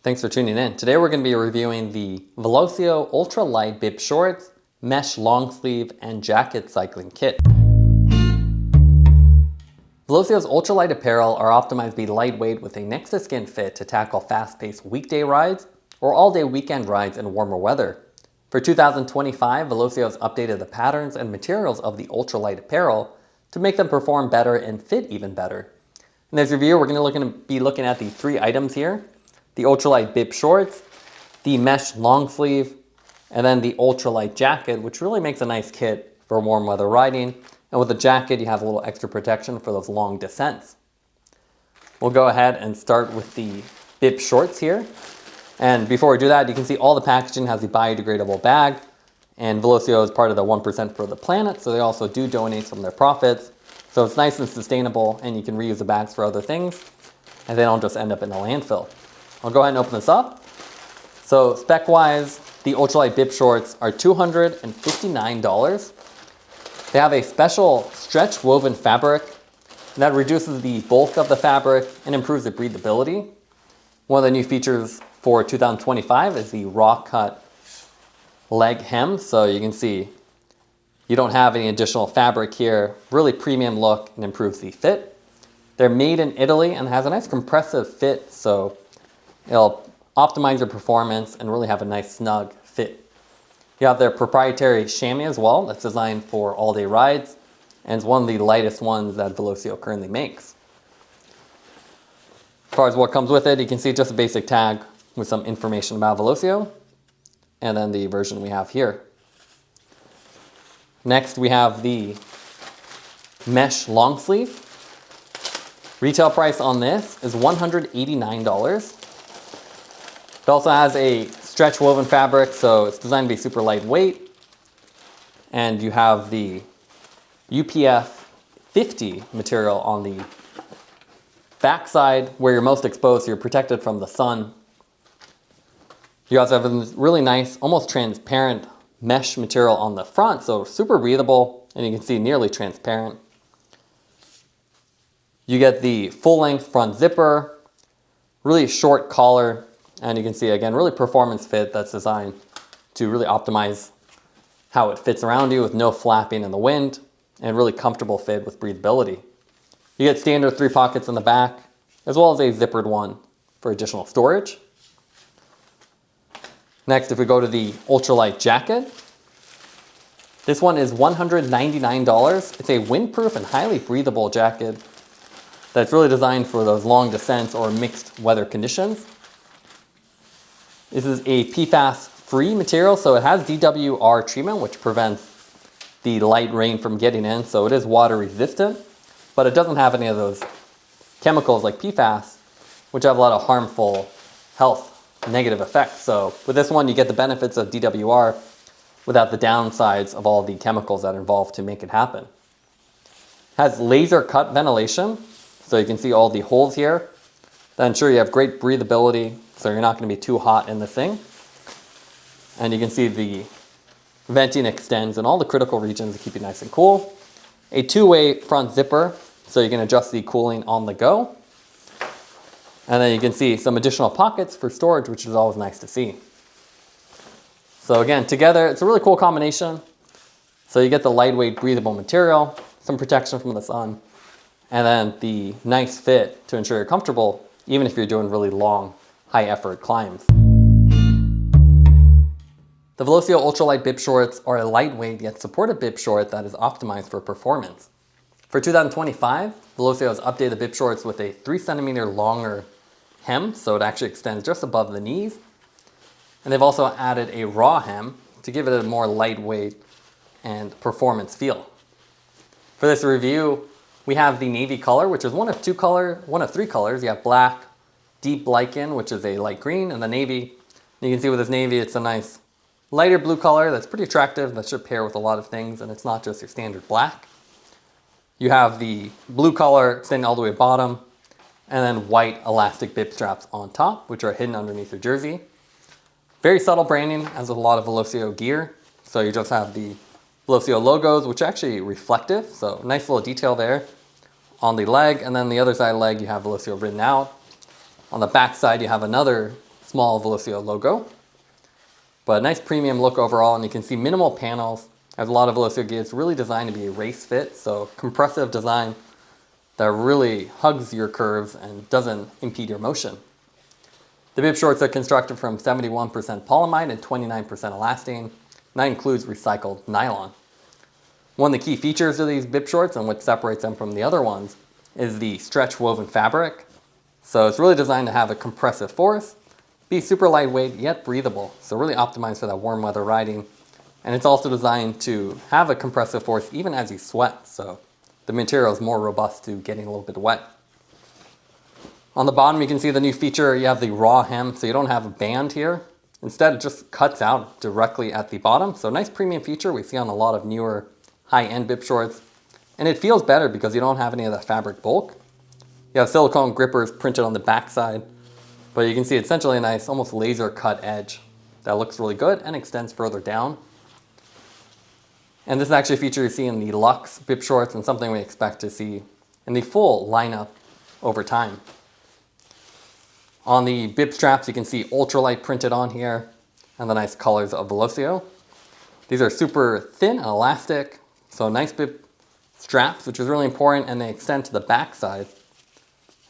Thanks for tuning in. Today we're going to be reviewing the Velocio Ultralight Bib Shorts, Mesh Long Sleeve, and Jacket Cycling Kit. Velocio's ultralight apparel are optimized to be lightweight with a next-to-skin fit to tackle fast-paced weekday rides or all-day weekend rides in warmer weather. For 2025, Velocio has updated the patterns and materials of the ultralight apparel to make them perform better and fit even better. In this review, we're going to be looking at the three items here: the Ultralight Bib Shorts, the Mesh Long Sleeve, and then the Ultralight Jacket, which really makes a nice kit for warm weather riding. And with the jacket, you have a little extra protection for those long descents. We'll go ahead and start with the Bib Shorts here. And before we do that, you can see all the packaging has the biodegradable bag. And Velocio is part of the 1% for the planet, so they also do donate some of their profits. So it's nice and sustainable, and you can reuse the bags for other things, and they don't just end up in the landfill. I'll go ahead and open this up. So spec-wise, the Ultralight Bib Shorts are $259. They have a special stretch woven fabric that reduces the bulk of the fabric and improves the breathability. One of the new features for 2025 is the raw cut leg hem. So you can see you don't have any additional fabric here. Really premium look and improves the fit. They're made in Italy and has a nice compressive fit, so it'll optimize your performance and really have a nice snug fit. You have their proprietary chamois as well that's designed for all-day rides and is one of the lightest ones that Velocio currently makes. As far as what comes with it, you can see just a basic tag with some information about Velocio and then the version we have here. Next, we have the Mesh Long Sleeve. Retail price on this is $189. It also has a stretch woven fabric, so it's designed to be super lightweight. And you have the UPF 50 material on the backside where you're most exposed, so you're protected from the sun. You also have this really nice, almost transparent mesh material on the front, so super breathable, and you can see nearly transparent. You get the full-length front zipper, really short collar, and you can see, again, really performance fit that's designed to really optimize how it fits around you with no flapping in the wind, and really comfortable fit with breathability. You get standard 3 pockets in the back, as well as a zippered one for additional storage. Next, if we go to the Ultralight Jacket, this one is $199. It's a windproof and highly breathable jacket that's really designed for those long descents or mixed weather conditions. This is a PFAS-free material, so it has DWR treatment, which prevents the light rain from getting in, so it is water resistant, but it doesn't have any of those chemicals like PFAS, which have a lot of harmful health negative effects. So with this one, you get the benefits of DWR without the downsides of all the chemicals that are involved to make it happen. It has laser cut ventilation, so you can see all the holes here that ensure you have great breathability, so you're not going to be too hot in the thing. And you can see the venting extends in all the critical regions to keep you nice and cool. A 2-way front zipper, so you can adjust the cooling on the go. And then you can see some additional pockets for storage, which is always nice to see. So again, together, it's a really cool combination. So you get the lightweight, breathable material, some protection from the sun, and then the nice fit to ensure you're comfortable, even if you're doing really long, high-effort climbs. The Velocio Ultralight Bib Shorts are a lightweight yet supportive bib short that is optimized for performance. For 2025, Velocio has updated the bib shorts with a 3 centimeter longer hem, so it actually extends just above the knees. And they've also added a raw hem to give it a more lightweight and performance feel. For this review, we have the navy color, which is one of 3 colors. You have black, deep lichen, which is a light green, and the navy. You can see with this navy, it's a nice lighter blue color that's pretty attractive, that should pair with a lot of things, and it's not just your standard black. You have the blue color extending all the way bottom, and then white elastic bib straps on top, which are hidden underneath your jersey. Very subtle branding, as with a lot of Velocio gear. So you just have the Velocio logos, which are actually reflective, so nice little detail there on the leg, and then the other side leg you have Velocio written out. On the back side you have another small Velocio logo. But a nice premium look overall, and you can see minimal panels. As a lot of Velocio gear, it's really designed to be a race fit, so compressive design that really hugs your curves and doesn't impede your motion. The bib shorts are constructed from 71% polyamide and 29% elastane, and that includes recycled nylon. One of the key features of these bib shorts and what separates them from the other ones is the stretch woven fabric. So it's really designed to have a compressive force, be super lightweight yet breathable, so really optimized for that warm weather riding. And it's also designed to have a compressive force even as you sweat, so the material is more robust to getting a little bit wet. On the bottom you can see the new feature, you have the raw hem, so you don't have a band here. Instead it just cuts out directly at the bottom, so a nice premium feature we see on a lot of newer high-end bib shorts. And it feels better because you don't have any of that fabric bulk. You have silicone grippers printed on the back side, but you can see essentially a nice almost laser cut edge that looks really good and extends further down. And this is actually a feature you see in the Luxe bib shorts and something we expect to see in the full lineup over time. On the bib straps you can see Ultralight printed on here and the nice colors of Velocio. These are super thin and elastic, so nice bib straps, which is really important, and they extend to the back side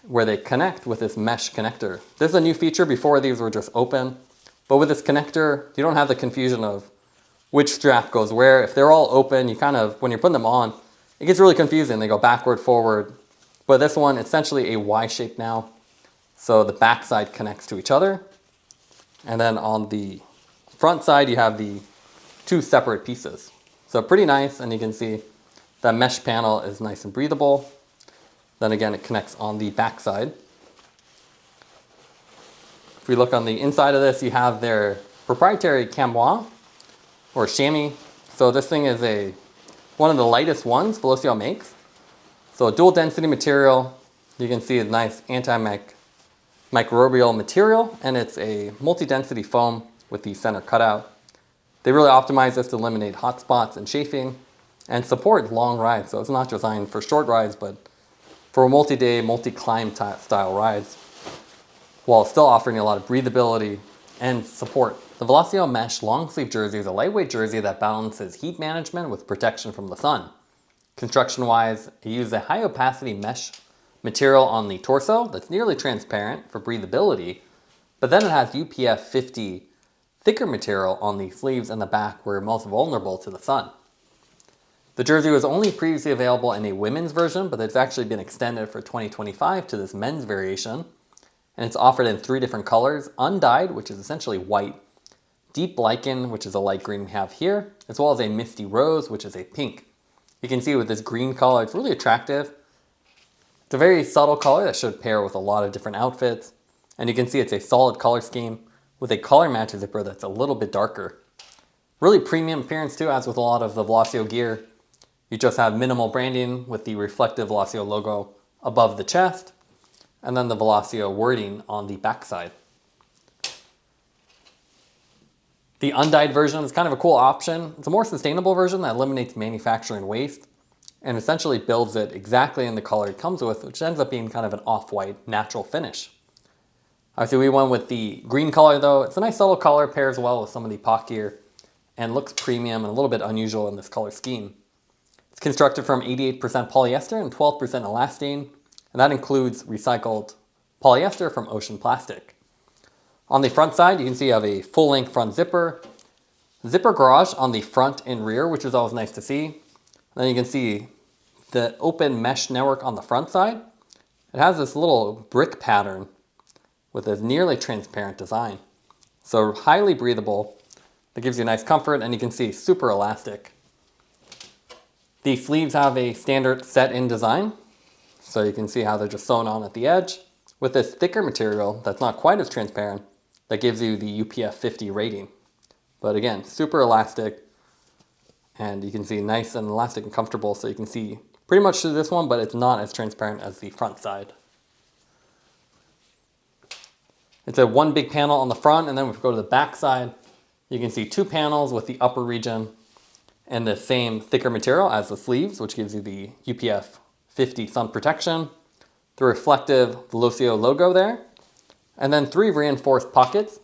where they connect with this mesh connector. This is a new feature. Before these were just open, but with this connector you don't have the confusion of which strap goes where. If they're all open, you kind of, when you're putting them on, it gets really confusing. They go backward, forward, but this one essentially a Y shape now, so the back side connects to each other, and then on the front side you have the two separate pieces. So pretty nice, and you can see that mesh panel is nice and breathable. Then again, it connects on the back side. If we look on the inside of this, you have their proprietary chamois or chamois. So this thing is one of the lightest ones Velocio makes. So a dual density material. You can see a nice antimicrobial material, and it's a multi-density foam with the center cutout. They really optimize this to eliminate hot spots and chafing and support long rides. So it's not designed for short rides, but for multi-day, multi-climb style rides, while still offering a lot of breathability and support. The Velocio Mesh Long Sleeve jersey is a lightweight jersey that balances heat management with protection from the sun. Construction-wise, it uses a high-opacity mesh material on the torso that's nearly transparent for breathability, but then it has UPF 50 thicker material on the sleeves and the back where you're most vulnerable to the sun. The jersey was only previously available in a women's version, but it's actually been extended for 2025 to this men's variation. And it's offered in 3 different colors: undyed, which is essentially white, deep lichen, which is a light green we have here, as well as a misty rose, which is a pink. You can see with this green color, it's really attractive. It's a very subtle color that should pair with a lot of different outfits. And you can see it's a solid color scheme with a color match zipper that's a little bit darker. Really premium appearance too, as with a lot of the Velocio gear. You just have minimal branding with the reflective Velocio logo above the chest, and then the Velocio wording on the backside. The undyed version is kind of a cool option. It's a more sustainable version that eliminates manufacturing waste and essentially builds it exactly in the color it comes with, which ends up being kind of an off-white natural finish. Obviously we went with the green color though. It's a nice subtle color, pairs well with some of the POC gear, and looks premium and a little bit unusual in this color scheme. It's constructed from 88% polyester and 12% elastane, and that includes recycled polyester from ocean plastic. On the front side, you can see you have a full-length front zipper garage on the front and rear, which is always nice to see. And then you can see the open mesh network on the front side. It has this little brick pattern with a nearly transparent design. So highly breathable. That gives you nice comfort, and you can see super elastic. The sleeves have a standard set-in design, so you can see how they're just sewn on at the edge with this thicker material that's not quite as transparent that gives you the UPF 50 rating. But again, super elastic, and you can see nice and elastic and comfortable, so you can see pretty much through this one, but it's not as transparent as the front side. It's a one big panel on the front, and then if we go to the back side, you can see 2 panels with the upper region and the same thicker material as the sleeves, which gives you the UPF 50 sun protection, the reflective Velocio logo there, And then 3 reinforced pockets.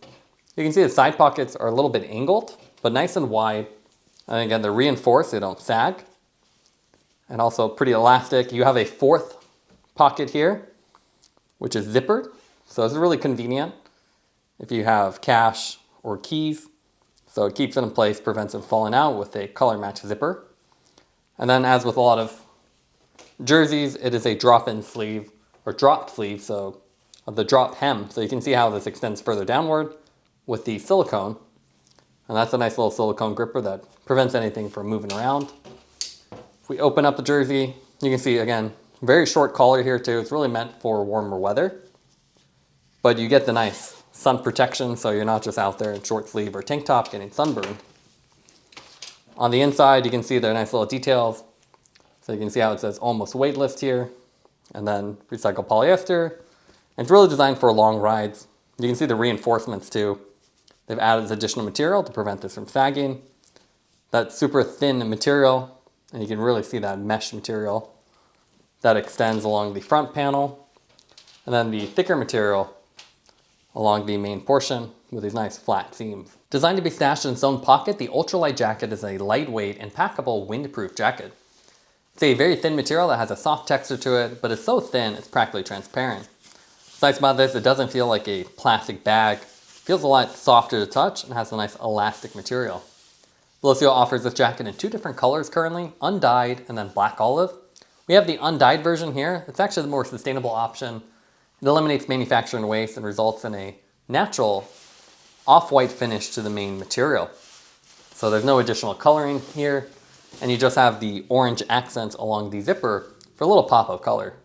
You can see the side pockets are a little bit angled, but nice and wide. And again, they're reinforced, they don't sag. And also pretty elastic. You have a 4th pocket here, which is zippered. So this is really convenient if you have cash or keys. So it keeps it in place, prevents it falling out with a color match zipper. And then as with a lot of jerseys, it is a drop-in sleeve or drop sleeve, so the drop hem. So you can see how this extends further downward with the silicone. And that's a nice little silicone gripper that prevents anything from moving around. If we open up the jersey, you can see again, very short collar here too. It's really meant for warmer weather. But you get the nice sun protection, so you're not just out there in short sleeve or tank top getting sunburned. On the inside, you can see the nice little details. So you can see how it says almost weightless here, and then recycled polyester. And it's really designed for long rides. You can see the reinforcements too. They've added this additional material to prevent this from sagging. That super thin material, and you can really see that mesh material that extends along the front panel. And then the thicker material along the main portion with these nice flat seams. Designed to be stashed in its own pocket, the Ultralight Jacket is a lightweight and packable windproof jacket. It's a very thin material that has a soft texture to it, but it's so thin it's practically transparent. What's nice about this, it doesn't feel like a plastic bag. It feels a lot softer to touch and has a nice elastic material. Velocio offers this jacket in 2 different colors currently, undyed and then black olive. We have the undyed version here. It's actually the more sustainable option. It eliminates manufacturing waste and results in a natural off-white finish to the main material. So there's no additional coloring here, and you just have the orange accents along the zipper for a little pop of color.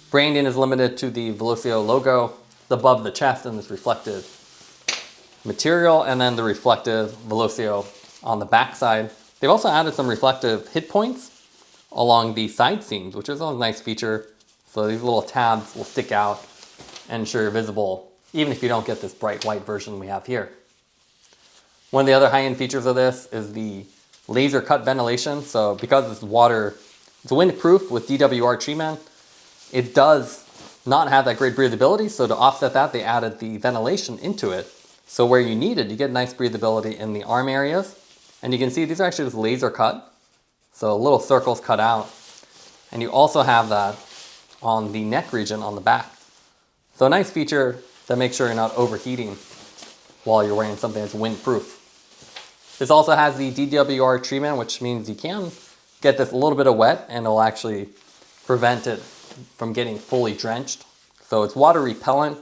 Branding is limited to the Velocio logo above the chest and this reflective material, and then the reflective Velocio on the back side. They've also added some reflective hit points along the side seams, which is a nice feature. So these little tabs will stick out and ensure you're visible, even if you don't get this bright white version we have here. One of the other high-end features of this is the laser cut ventilation. So because it's windproof with DWR treatment, it does not have that great breathability. So to offset that, they added the ventilation into it. So where you need it, you get nice breathability in the arm areas. And you can see these are actually just laser cut. So little circles cut out. And you also have that on the neck region on the back. So a nice feature that makes sure you're not overheating while you're wearing something that's windproof. This also has the DWR treatment, which means you can get this a little bit of wet and it'll actually prevent it from getting fully drenched. So it's water repellent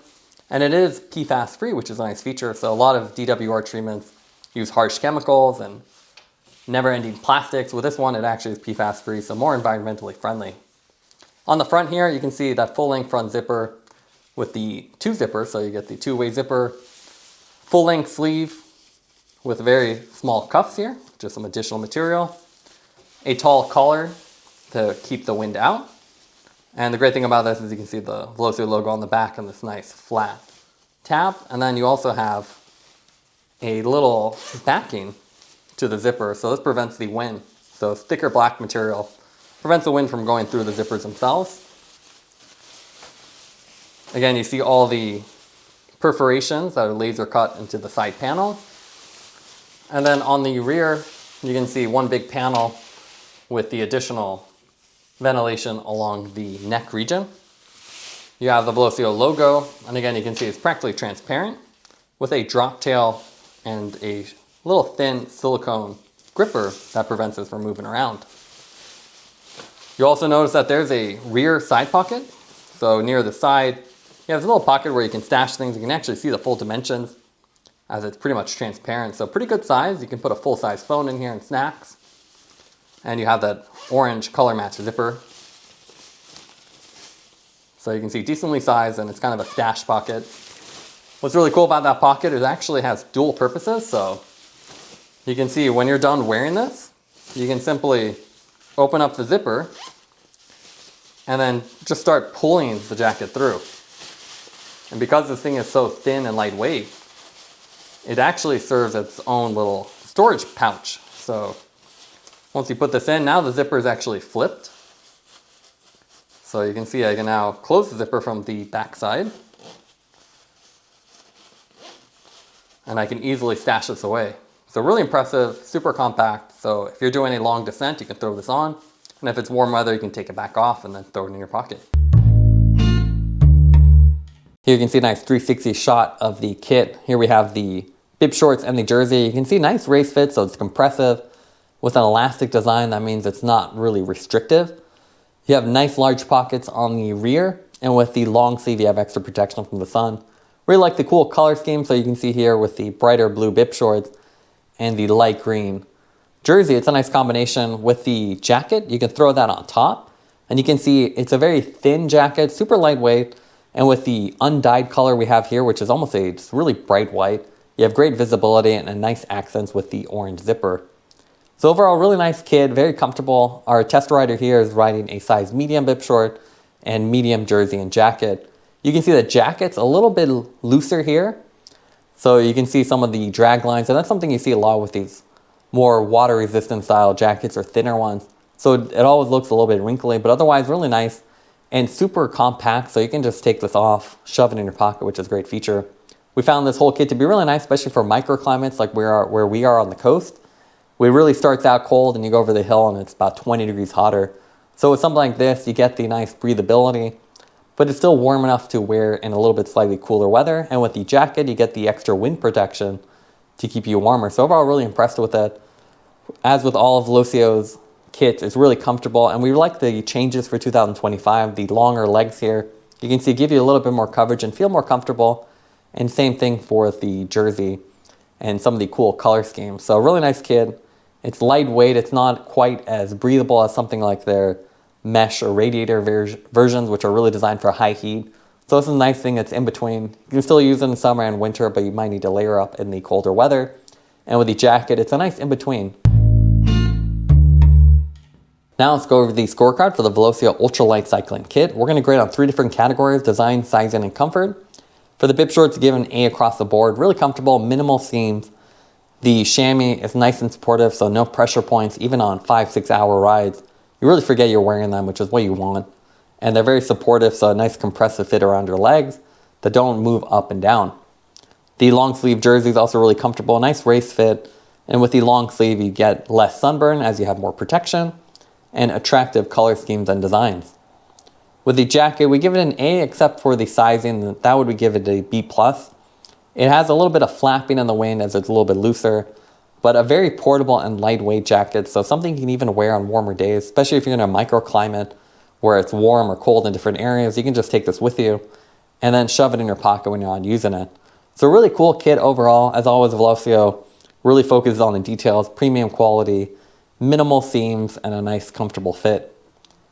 and it is PFAS free, which is a nice feature. So a lot of DWR treatments use harsh chemicals and never-ending plastics. With this one, it actually is PFAS free, so more environmentally friendly. On the front here, you can see that full-length front zipper with the 2 zippers, so you get the 2-way zipper, full-length sleeve with very small cuffs here, just some additional material, a tall collar to keep the wind out, and the great thing about this is you can see the Velocio logo on the back and this nice flat tab, and then you also have a little backing to the zipper, so this prevents the wind. So thicker black material prevents the wind from going through the zippers themselves. Again, you see all the perforations that are laser cut into the side panel. And then on the rear, you can see one big panel with the additional ventilation along the neck region. You have the Velocio logo, and again, you can see it's practically transparent with a drop tail and a little thin silicone gripper that prevents it from moving around. You also notice that there's a rear side pocket. So near the side, you have this little pocket where you can stash things. You can actually see the full dimensions as it's pretty much transparent. So pretty good size. You can put a full-size phone in here and snacks. And you have that orange color match zipper. So you can see decently sized, and it's kind of a stash pocket. What's really cool about that pocket is it actually has dual purposes. So you can see when you're done wearing this, you can simply open up the zipper and then just start pulling the jacket through. And because this thing is so thin and lightweight, it actually serves its own little storage pouch. So once you put this in, now the zipper is actually flipped. So you can see I can now close the zipper from the back side. and I can easily stash this away. So really impressive, super compact. So if you're doing a long descent, you can throw this on. And if it's warm weather, you can take it back off and then throw it in your pocket. Here you can see a nice 360 shot of the kit. Here we have the bib shorts and the jersey. You can see nice race fit, so it's compressive. With an elastic design, that means it's not really restrictive. You have nice large pockets on the rear, and with the long sleeve, you have extra protection from the sun. Really like the cool color scheme, so you can see here with the brighter blue bib shorts and the light green jersey. It's a nice combination with the jacket. You can throw that on top, and you can see it's a very thin jacket, super lightweight, and with the undyed color we have here, which is almost a really bright white, you have great visibility and a nice accents with the orange zipper. So overall, really nice kit, very comfortable. Our test rider here is riding a size medium bib short and medium jersey and jacket. You can see the jacket's a little bit looser here. So you can see some of the drag lines, and that's something you see a lot with these more water resistant style jackets or thinner ones. So it always looks a little bit wrinkly, but otherwise really nice and super compact. So you can just take this off, shove it in your pocket, which is a great feature. We found this whole kit to be really nice, especially for microclimates like where we are on the coast. It really starts out cold and you go over the hill and it's about 20 degrees hotter. So with something like this, you get the nice breathability, but it's still warm enough to wear in a little bit slightly cooler weather. And with the jacket, you get the extra wind protection to keep you warmer. So overall, really impressed with it. As with all of Velocio's kits, it's really comfortable. And we like the changes for 2025, the longer legs here. You can see give you a little bit more coverage and feel more comfortable. And same thing for the jersey and some of the cool color schemes. So really nice kit. It's lightweight. It's not quite as breathable as something like their mesh or radiator versions, which are really designed for high heat. So this is a nice thing that's in between. You can still use it in summer and winter, but you might need to layer up in the colder weather. And with the jacket, it's a nice in between. Now let's go over the scorecard for the Velocio Ultralight Cycling Kit. We're going to grade on 3 different categories: design, sizing, and comfort. For the bib shorts, give an A across the board. Really comfortable, minimal seams. The chamois is nice and supportive, so no pressure points, even on 5-6 hour rides. You really forget you're wearing them, which is what you want. And they're very supportive, so a nice compressive fit around your legs that don't move up and down. The long sleeve jersey is also really comfortable, nice race fit. And with the long sleeve, you get less sunburn as you have more protection and attractive color schemes and designs. With the jacket, we give it an A except for the sizing. That would we give it a B+. It has a little bit of flapping in the wind as it's a little bit looser, but a very portable and lightweight jacket. So something you can even wear on warmer days, especially if you're in a microclimate where it's warm or cold in different areas. You can just take this with you and then shove it in your pocket when you're not using it. So a really cool kit overall. As always, Velocio really focuses on the details, premium quality, minimal seams, and a nice comfortable fit.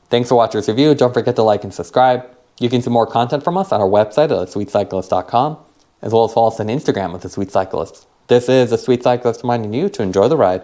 Thanks for watching this review. Don't forget to like and subscribe. You can see more content from us on our website at thesweetcyclist.com, as well as follow us on Instagram at The Sweet Cyclist. This is The Sweet Cyclist reminding you to enjoy the ride.